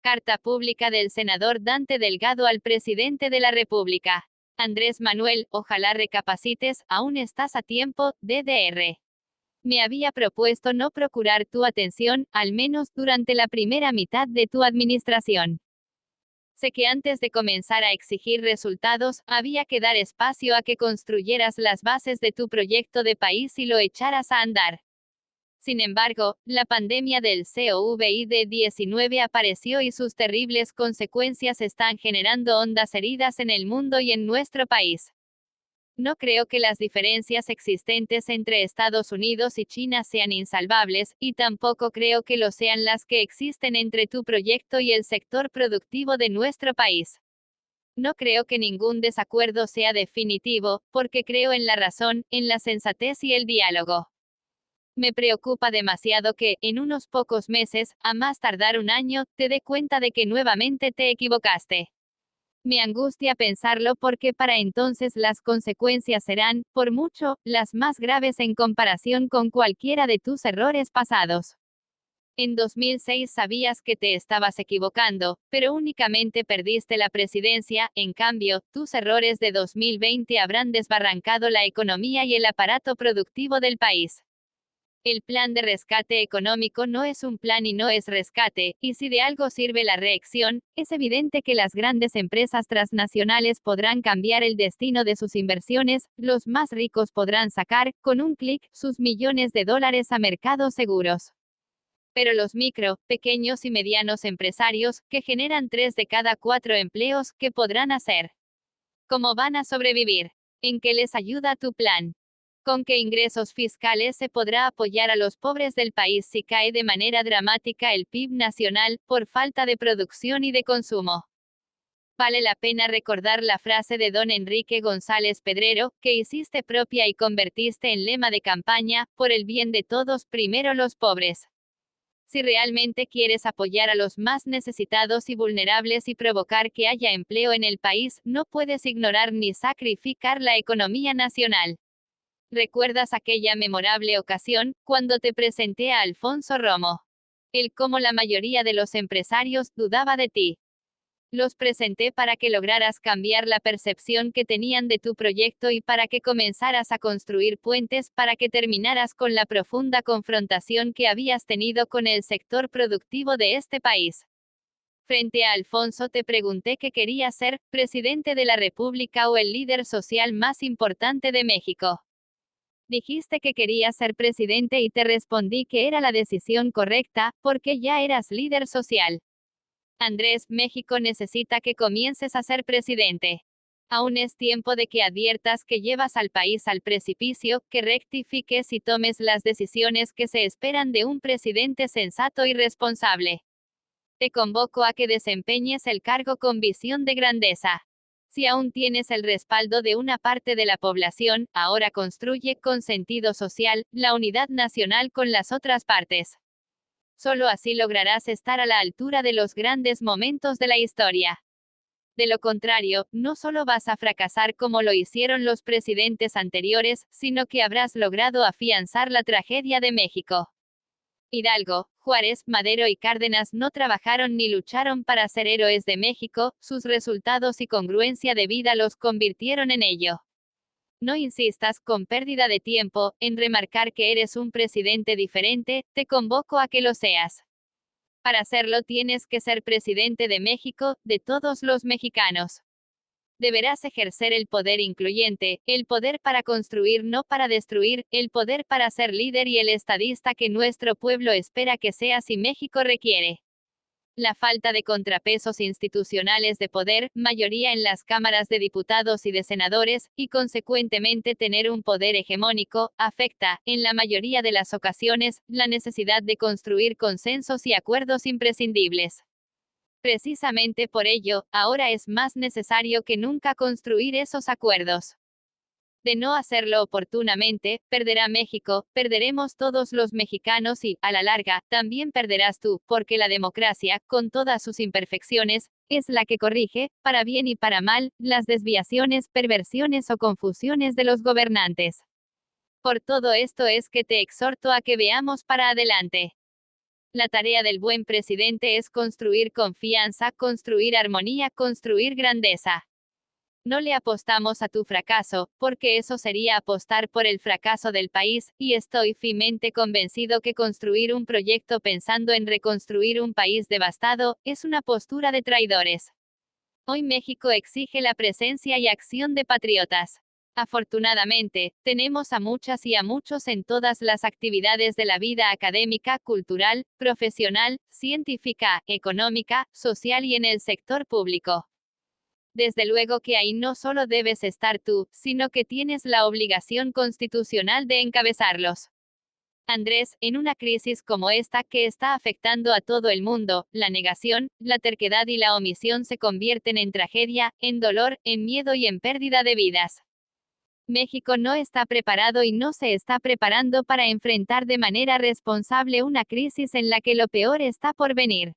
Carta pública del senador Dante Delgado al presidente de la República. Andrés Manuel, ojalá recapacites, aún estás a tiempo, DDR. Me había propuesto no procurar tu atención, al menos durante la primera mitad de tu administración. Sé que antes de comenzar a exigir resultados, había que dar espacio a que construyeras las bases de tu proyecto de país y lo echaras a andar. Sin embargo, la pandemia del COVID-19 apareció y sus terribles consecuencias están generando hondas heridas en el mundo y en nuestro país. No creo que las diferencias existentes entre Estados Unidos y China sean insalvables, y tampoco creo que lo sean las que existen entre tu proyecto y el sector productivo de nuestro país. No creo que ningún desacuerdo sea definitivo, porque creo en la razón, en la sensatez y el diálogo. Me preocupa demasiado que, en unos pocos meses, a más tardar un año, te dé cuenta de que nuevamente te equivocaste. Me angustia pensarlo porque para entonces las consecuencias serán, por mucho, las más graves en comparación con cualquiera de tus errores pasados. En 2006 sabías que te estabas equivocando, pero únicamente perdiste la presidencia. En cambio, tus errores de 2020 habrán desbarrancado la economía y el aparato productivo del país. El plan de rescate económico no es un plan y no es rescate, y si de algo sirve la reacción, es evidente que las grandes empresas transnacionales podrán cambiar el destino de sus inversiones, los más ricos podrán sacar, con un clic, sus millones de dólares a mercados seguros. Pero los micro, pequeños y medianos empresarios, que generan 3 de cada 4 empleos, ¿qué podrán hacer? ¿Cómo van a sobrevivir? ¿En qué les ayuda tu plan? ¿Con qué ingresos fiscales se podrá apoyar a los pobres del país si cae de manera dramática el PIB nacional, por falta de producción y de consumo? Vale la pena recordar la frase de don Enrique González Pedrero, que hiciste propia y convertiste en lema de campaña: por el bien de todos, primero los pobres. Si realmente quieres apoyar a los más necesitados y vulnerables y provocar que haya empleo en el país, no puedes ignorar ni sacrificar la economía nacional. ¿Recuerdas aquella memorable ocasión, cuando te presenté a Alfonso Romo? Él, como la mayoría de los empresarios, dudaba de ti. Los presenté para que lograras cambiar la percepción que tenían de tu proyecto y para que comenzaras a construir puentes, para que terminaras con la profunda confrontación que habías tenido con el sector productivo de este país. Frente a Alfonso te pregunté qué querías ser, presidente de la República o el líder social más importante de México. Dijiste que querías ser presidente y te respondí que era la decisión correcta, porque ya eras líder social. Andrés, México necesita que comiences a ser presidente. Aún es tiempo de que adviertas que llevas al país al precipicio, que rectifiques y tomes las decisiones que se esperan de un presidente sensato y responsable. Te convoco a que desempeñes el cargo con visión de grandeza. Si aún tienes el respaldo de una parte de la población, ahora construye, con sentido social, la unidad nacional con las otras partes. Solo así lograrás estar a la altura de los grandes momentos de la historia. De lo contrario, no solo vas a fracasar como lo hicieron los presidentes anteriores, sino que habrás logrado afianzar la tragedia de México. Hidalgo, Juárez, Madero y Cárdenas no trabajaron ni lucharon para ser héroes de México, sus resultados y congruencia de vida los convirtieron en ello. No insistas, con pérdida de tiempo, en remarcar que eres un presidente diferente, te convoco a que lo seas. Para hacerlo tienes que ser presidente de México, de todos los mexicanos. Deberás ejercer el poder incluyente, el poder para construir no para destruir, el poder para ser líder y el estadista que nuestro pueblo espera que seas y México requiere. La falta de contrapesos institucionales de poder, mayoría en las cámaras de diputados y de senadores, y consecuentemente tener un poder hegemónico, afecta, en la mayoría de las ocasiones, la necesidad de construir consensos y acuerdos imprescindibles. Precisamente por ello, ahora es más necesario que nunca construir esos acuerdos. De no hacerlo oportunamente, perderá México, perderemos todos los mexicanos y, a la larga, también perderás tú, porque la democracia, con todas sus imperfecciones, es la que corrige, para bien y para mal, las desviaciones, perversiones o confusiones de los gobernantes. Por todo esto es que te exhorto a que veamos para adelante. La tarea del buen presidente es construir confianza, construir armonía, construir grandeza. No le apostamos a tu fracaso, porque eso sería apostar por el fracaso del país, y estoy firmemente convencido que construir un proyecto pensando en reconstruir un país devastado, es una postura de traidores. Hoy México exige la presencia y acción de patriotas. Afortunadamente, tenemos a muchas y a muchos en todas las actividades de la vida académica, cultural, profesional, científica, económica, social y en el sector público. Desde luego que ahí no solo debes estar tú, sino que tienes la obligación constitucional de encabezarlos. Andrés, en una crisis como esta que está afectando a todo el mundo, la negación, la terquedad y la omisión se convierten en tragedia, en dolor, en miedo y en pérdida de vidas. México no está preparado y no se está preparando para enfrentar de manera responsable una crisis en la que lo peor está por venir.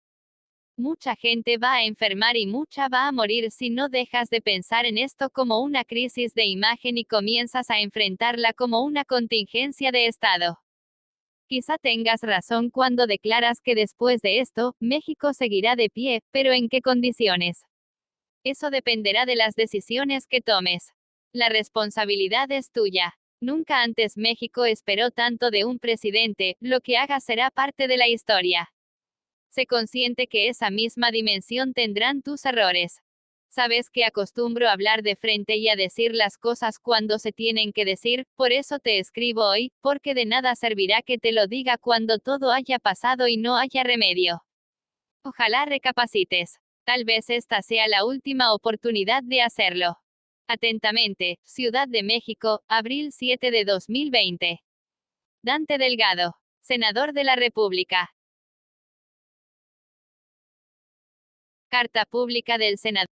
Mucha gente va a enfermar y mucha va a morir si no dejas de pensar en esto como una crisis de imagen y comienzas a enfrentarla como una contingencia de Estado. Quizá tengas razón cuando declaras que después de esto, México seguirá de pie, pero ¿en qué condiciones? Eso dependerá de las decisiones que tomes. La responsabilidad es tuya. Nunca antes México esperó tanto de un presidente, lo que haga será parte de la historia. Sé consciente que esa misma dimensión tendrán tus errores. Sabes que acostumbro a hablar de frente y a decir las cosas cuando se tienen que decir, por eso te escribo hoy, porque de nada servirá que te lo diga cuando todo haya pasado y no haya remedio. Ojalá recapacites. Tal vez esta sea la última oportunidad de hacerlo. Atentamente, Ciudad de México, abril 7 de 2020. Dante Delgado, senador de la República. Carta pública del senador.